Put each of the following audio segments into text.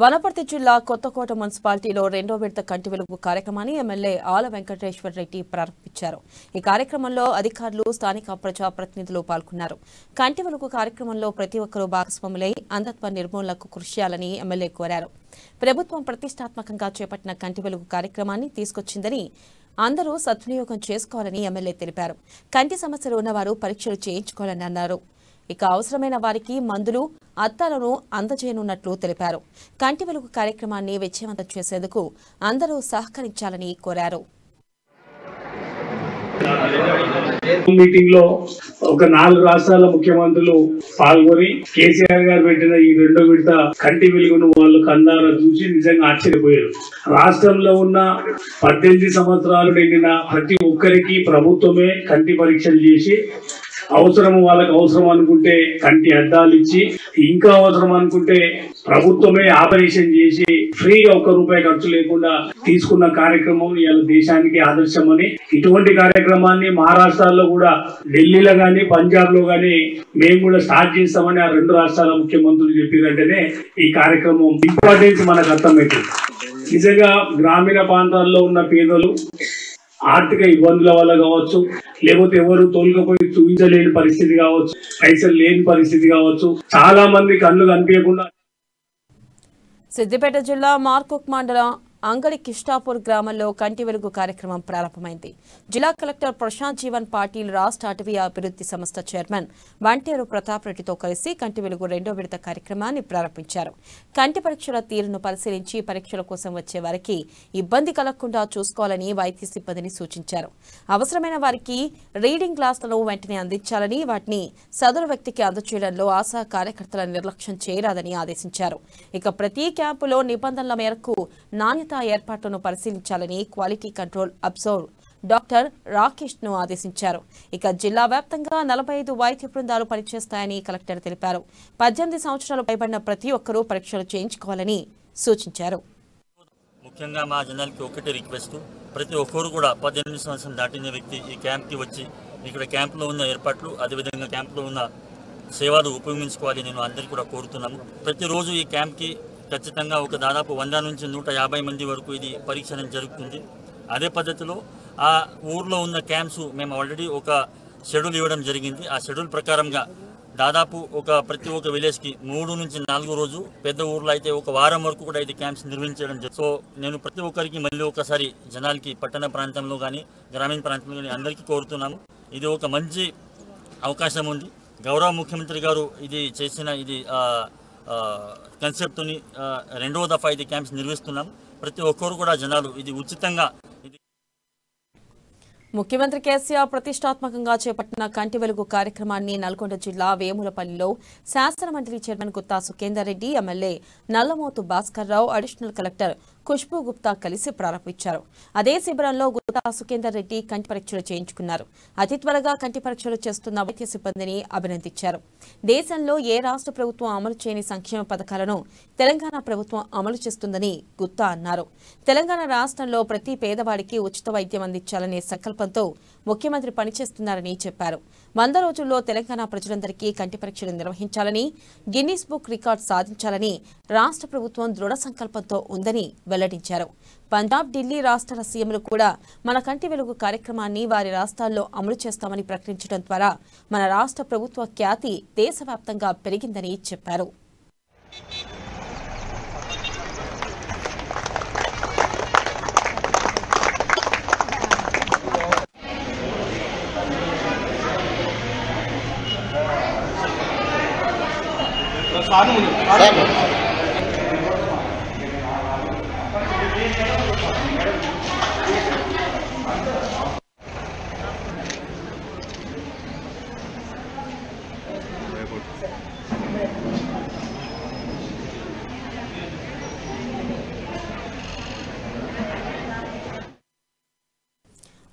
వనపర్తి జిల్లా కొత్తకోట మున్సిపాలిటీలో రెండో విడత కంటి వెలుగు కార్యక్రమాన్ని ఎమ్మెల్యే ఆల వెంకటేశ్వర రెడ్డి ప్రారంభించారు. ఈ కార్యక్రమంలో అధికారులు, స్థానిక ప్రజాప్రతినిధులు పాల్గొన్నారు. కంటి వెలుగు కార్యక్రమంలో ప్రతి ఒక్కరూ భాగస్వాములై అంధత్వ నిర్మూలనకు కృషి చేయాలని ఎమ్మెల్యే కోరారు. ప్రభుత్వం ప్రతిష్టాత్మకంగా చేపట్టిన కంటి వెలుగు కార్యక్రమాన్ని తీసుకొచ్చిందని అందరూ సద్వినియోగం చేసుకోవాలని ఎమ్మెల్యే తెలిపారు. కంటి సమస్యలు ఉన్నవారు పరీక్షలు చేయించుకోవాలని అన్నారు. ఇక అవసరమైన వారికి మందులు, అద్దాలను అందజేయనున్నట్లు తెలిపారు. కంటి వెలుగు కార్యక్రమాన్ని విజయవంతం చేసేందుకు అందరూ సహకరించాలని కోరారు. మీటింగ్ లో ఒక 4 రాష్ట్రాల ముఖ్యమంత్రులు పాల్గొని కేసీఆర్ గారు పెట్టిన ఈ రెండో విడత కంటి వెలుగును వాళ్ళు కన్నారా చూసి నిజంగా ఆశ్చర్యపోయారు. రాష్ట్రంలో ఉన్న 18 సంవత్సరాలు నిండిన ప్రతి ఒక్కరికి ప్రభుత్వమే కంటి పరీక్షలు చేసి వాళ్ళకి అవసరం అనుకుంటే కంటి అద్దాలు ఇచ్చి, ఇంకా అవసరం అనుకుంటే ప్రభుత్వమే ఆపరేషన్ చేసి ఫ్రీగా ₹1 ఖర్చు లేకుండా తీసుకున్న కార్యక్రమం ఇవాళ దేశానికి ఆదర్శమని, ఇటువంటి కార్యక్రమాన్ని మహారాష్ట్రలో కూడా, ఢిల్లీలో గానీ, పంజాబ్ లో గానీ మేము కూడా స్టార్ట్ చేస్తామని ఆ 2 రాష్ట్రాల ముఖ్యమంత్రులు చెప్పినట్టనే ఈ కార్యక్రమం ఇంపార్టెన్స్ మనకు అర్థమవుతుంది. నిజంగా గ్రామీణ ప్రాంతాల్లో ఉన్న పేదలు ఆర్థిక ఇబ్బందుల వల్ల కావచ్చు, లేకపోతే ఎవరు తోలుకపోయి చూపించలేని పరిస్థితి కావచ్చు, పైసలు లేని పరిస్థితి కావచ్చు, చాలా మంది కళ్ళు కనిపించకుండా. సిద్దిపేట జిల్లా మార్కుక్ మండలం అంగడి కిష్టాపూర్ గ్రామంలో కంటి వెలుగు కార్యక్రమం ప్రారంభమైంది. జిల్లా కలెక్టర్ ప్రశాంత్ జీవన్ పాటిల్, రాష్ట్ర అటవీ అభివృద్ధి సంస్థ చైర్మన్ వంటేరు ప్రతాప్ రెడ్డితో కలిసి కంటి వెలుగు రెండో విడత కార్యక్రమాన్ని ప్రారంభించారు. కంటి పరీక్షల తీరును పరిశీలించి పరీక్షల కోసం వచ్చే వారికి ఇబ్బంది కలగకుండా చూసుకోవాలని వైద్య సిబ్బందిని సూచించారు. అవసరమైన వారికి రీడింగ్ గ్లాసులను వెంటనే అందించాలని, వాటిని సదరు వ్యక్తికి అందజేయడంలో ఆశా కార్యకర్తల నిర్లక్ష్యం చేయరాదని ఆదేశించారు. ఇక ప్రతి క్యాంపులో నిబంధనల మేరకు నాణ్యత ఏర్పాట్లను పరిశీలించాలని quality control observer doctor Rakesh ను ఆదేశించారు. ఇక జిల్లా వ్యాప్తంగా 45 వైద్య బృందాలు పనిచేస్తాయని కలెక్టర్ తెలిపారు. 18 సంవత్సరాలు పైబడిన ప్రతి ఒక్కరూ పరీక్షలు చేయించుకోవాలని సూచించారు. ముఖ్యంగా మా జనాలకి ఒకటే రిక్వెస్ట్, ప్రతి ఒక్కరు కూడా 18 సంవత్సరం దాటిన వ్యక్తి ఈ క్యాంప్కి వచ్చి ఇక్కడ క్యాంపులో ఉన్న ఏర్పాట్లు, అదేవిధంగా క్యాంపులో ఉన్న సేవలు ఉపయోగించుకోవాలి నేను అందరికీ కూడా కోరుతున్నాము. ప్రతిరోజు ఈ క్యాంప్కి ఖచ్చితంగా ఒక దాదాపు 100 నుంచి 150 మంది వరకు ఇది పరీక్ష జరుగుతుంది. అదే పద్ధతిలో ఆ ఊర్లో ఉన్న క్యాంప్స్ మేము ఆల్రెడీ ఒక షెడ్యూల్ ఇవ్వడం జరిగింది. ఆ షెడ్యూల్ ప్రకారంగా దాదాపు ప్రతి ఒక్క విలేజ్కి 3 నుంచి 4 రోజు, పెద్ద ఊర్లో అయితే ఒక వారం వరకు కూడా ఇది క్యాంప్స్ నిర్వహించడం జరుగుతుంది. సో నేను ప్రతి ఒక్కరికి మళ్ళీ ఒకసారి జనాలకి పట్టణ ప్రాంతంలో కానీ, గ్రామీణ ప్రాంతంలో కానీ అందరికీ కోరుతున్నాము. ఇది ఒక మంచి అవకాశం ఉంది. గౌరవ ముఖ్యమంత్రి గారు ఇది చేసిన కన్సెప్ట్ని రెండవ దఫా ఇది క్యాంప్స్ నిర్వహిస్తున్నాం. ప్రతి ఒక్కరు కూడా జనాలు ఇది ఉచితంగా. ముఖ్యమంత్రి కేసీఆర్ ప్రతిష్టాత్మకంగా చేపట్టిన కంటి వెలుగు కార్యక్రమాన్ని నల్గొండ జిల్లా వేములపల్లిలో శాసనమండలి chairman Gutta Sukhender Reddy, MLA Nallamothu Bhaskar Rao, additional collector Khushbu Gupta కలిసి ప్రారంభించారు. అదే శిబిరంలో గుత్తా సుఖేందర్ రెడ్డి కంటి పరీక్షలు చేయించుకున్నారు. అతి త్వరగా కంటి పరీక్షలు చేస్తున్న వైద్య సిబ్బందిని అభినందించారు. దేశంలో ఏ రాష్ట్ర ప్రభుత్వం అమలు చేయని సంక్షేమ పథకాలను తెలంగాణ ప్రభుత్వం అమలు చేస్తుందని గుత్తా అన్నారు. తెలంగాణ రాష్ట్రంలో ప్రతి పేదవాడికి ఉచిత వైద్యం అందించాలనే సంకల్పంతో ముఖ్యమంత్రి పనిచేస్తున్నారని చెప్పారు. 100 రోజుల్లో తెలంగాణ ప్రజలందరికీ కంటి పరీక్షలు నిర్వహించాలని, గిన్నీస్ బుక్ రికార్డు సాధించాలని రాష్ట్ర ప్రభుత్వం దృఢ సంకల్పంతో ఉందని వెల్లడించారు. పంజాబ్, ఢిల్లీ రాష్ట్రాల సీఎంలు కూడా మన కంటి వెలుగు కార్యక్రమాన్ని వారి రాష్ట్రాల్లో అమలు చేస్తామని ప్రకటించడం ద్వారా మన రాష్ట్ర ప్రభుత్వ ఖ్యాతి దేశవ్యాప్తంగా పెరిగిందని చెప్పారు.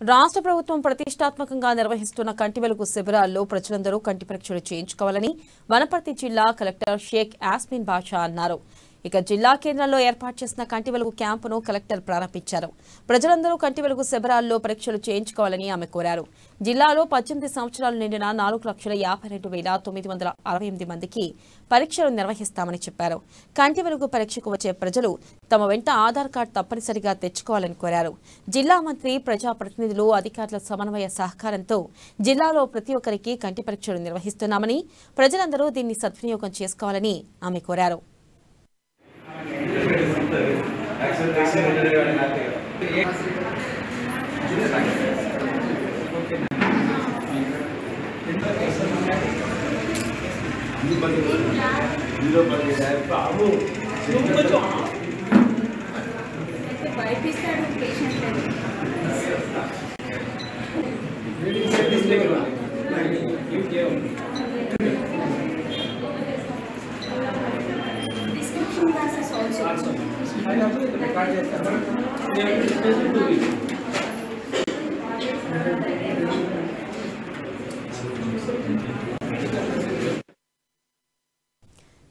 రాష్ట్ర ప్రభుత్వం ప్రతిష్టాత్మకంగా నిర్వహిస్తున్న కంటి వెలుగు శిబిరాల్లో ప్రజలందరూ కంటి పరీక్షలు చేయించుకోవాలని వనపర్తి జిల్లా కలెక్టర్ షేక్ యాస్మిన్ బాషా అన్నారు. ఇక జిల్లా కేంద్రంలో ఏర్పాటు చేసిన కంటి వెలుగు క్యాంపును కలెక్టర్ ప్రారంభించారు. ప్రజలందరూ కంటి వెలుగు శిబిరాల్లో పరీక్షలు చేయించుకోవాలని ఆమె కోరారు. జిల్లాలో 18 సంవత్సరాలు నిండిన 4,52,968 మందికి పరీక్షలు నిర్వహిస్తామని చెప్పారు. కంటి వెలుగు పరీక్షకు వచ్చే ప్రజలు తమ వెంట ఆధార్ కార్డు తప్పనిసరిగా తెచ్చుకోవాలని కోరారు. జిల్లా మంత్రి, ప్రజాప్రతినిధులు, అధికారుల సమన్వయ సహకారంతో జిల్లాలో ప్రతి ఒక్కరికి కంటి పరీక్షలు నిర్వహిస్తున్నామని, ప్రజలందరూ దీన్ని సద్వినియోగం చేసుకోవాలని ఆమె కోరారు.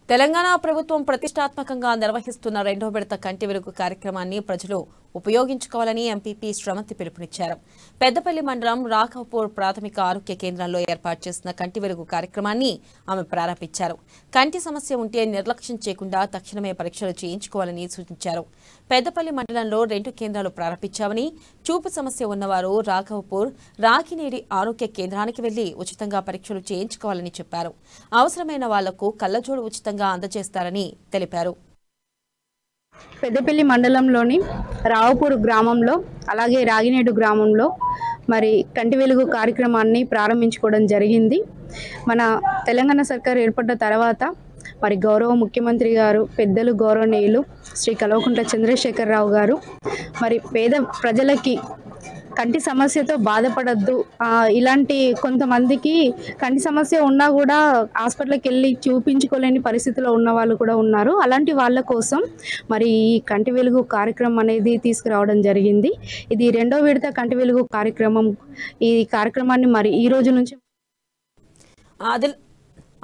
తెలంగాణ ప్రభుత్వం ప్రతిష్టాత్మకంగా నిర్వహిస్తున్న రెండో విడత కంటి వెలుగు కార్యక్రమాన్ని ప్రజలు ఉపయోగించుకోవాలని ఎంపీపీ శ్రవంతి పిలుపునిచ్చారు. పెద్దపల్లి మండలం రాఘవపూర్ ప్రాథమిక ఆరోగ్య కేంద్రంలో ఏర్పాటు చేసిన కంటి వెలుగు కార్యక్రమాన్ని ఆమె ప్రారంభించారు. కంటి సమస్య ఉంటే నిర్లక్ష్యం చేయకుండా తక్షణమే పరీక్షలు చేయించుకోవాలని సూచించారు. పెద్దపల్లి మండలంలో 2 కేంద్రాలు ప్రారంభించామని, చూపు సమస్య ఉన్నవారు రాఘవపూర్, రాగినేడి ఆరోగ్య కేంద్రానికి వెళ్లి ఉచితంగా పరీక్షలు చేయించుకోవాలని చెప్పారు. అవసరమైన వాళ్లకు కళ్లజోడు ఉచితంగా అందజేస్తారని తెలిపారు. పెద్దపల్లి మండలంలోని రావుపూర్ గ్రామంలో అలాగే రాగినేడు గ్రామంలో మరి కంటి వెలుగు కార్యక్రమాన్ని ప్రారంభించుకోవడం జరిగింది. మన తెలంగాణ సర్కార్ ఏర్పడ్డ తర్వాత మరి గౌరవ ముఖ్యమంత్రి గారు, పెద్దలు గౌరవనీయులు శ్రీ కల్వకుంట్ల చంద్రశేఖరరావు గారు మరి పేద ప్రజలకి కంటి సమస్యతో బాధపడద్దు, ఇలాంటి కొంతమందికి కంటి సమస్య ఉన్నా కూడా హాస్పిటల్కి వెళ్ళి చూపించుకోలేని పరిస్థితిలో ఉన్న వాళ్ళు కూడా ఉన్నారు. అలాంటి వాళ్ళ కోసం మరి ఈ కంటి వెలుగు కార్యక్రమం అనేది తీసుకురావడం జరిగింది. ఇది రెండో విడత కంటి వెలుగు కార్యక్రమం. ఈ కార్యక్రమాన్ని మరి ఈ రోజు నుంచి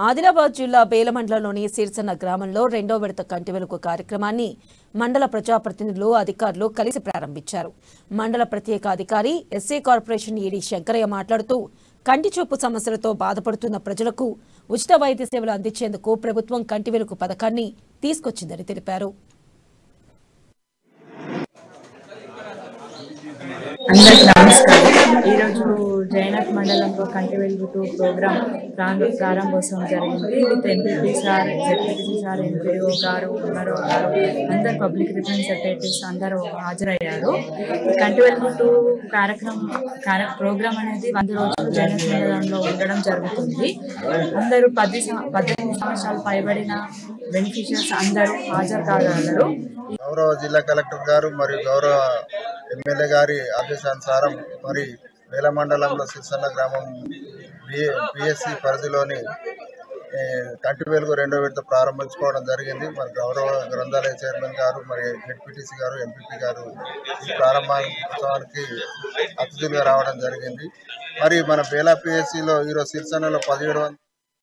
ఆదిలాబాద్ జిల్లా బేల మండలంలోని సిరిసన్న గ్రామంలో రెండో విడత కంటి వెలుగు కార్యక్రమాన్ని మండల ప్రజాప్రతినిధులు, అధికారులు కలిసి ప్రారంభించారు. మండల ప్రత్యేక అధికారి, ఎస్సీ కార్పొరేషన్ ఈడీ శంకరయ్య మాట్లాడుతూ కంటి చూపు సమస్యలతో బాధపడుతున్న ప్రజలకు ఉచిత వైద్య సేవలు అందించేందుకు ప్రభుత్వం కంటి వెలుగు పథకాన్ని తీసుకొచ్చిందని తెలిపారు. అందరికీ నమస్కారం. ఈరోజు జైనత్ మండలంలో కంటి వెలుగు 2 ప్రోగ్రాం ప్రారంభోత్సవం జరిగింది. With MPP sir, ZPTC sir, MPDO గారు, ఎంఆర్ఓ గారు, అందరు పబ్లిక్ రిప్రజెంటేటివ్స్ అందరూ హాజరయ్యారు. కంటి వెలుగు 2 ప్రోగ్రాం అనేది 100 రోజులు జైనత్ మండలంలో ఉండడం జరుగుతుంది. అందరూ 18 సంవత్సరాలు పైబడిన బెనిఫిషియర్స్ అందరూ హాజరు కాగలరు. గౌరవ జిల్లా కలెక్టర్ గారు మరియు గౌరవ ఎమ్మెల్యే గారి ఆదేశానుసారం మరి వేల మండలంలో సిరిసన్న గ్రామం పిఎస్సి పరిధిలోని కంటి వెలుగు రెండో విడత ప్రారంభించుకోవడం జరిగింది. మరి గౌరవ గ్రంథాలయ చైర్మన్ గారు, మరి జెడ్పీటీసీ గారు, ఎంపీపీ గారు ఈ ప్రారంభోత్సవానికి అతిథులుగా రావడం జరిగింది. మరి మన బేలా పిఎస్సిలో ఈరోజు సిరిసన్నలో 1700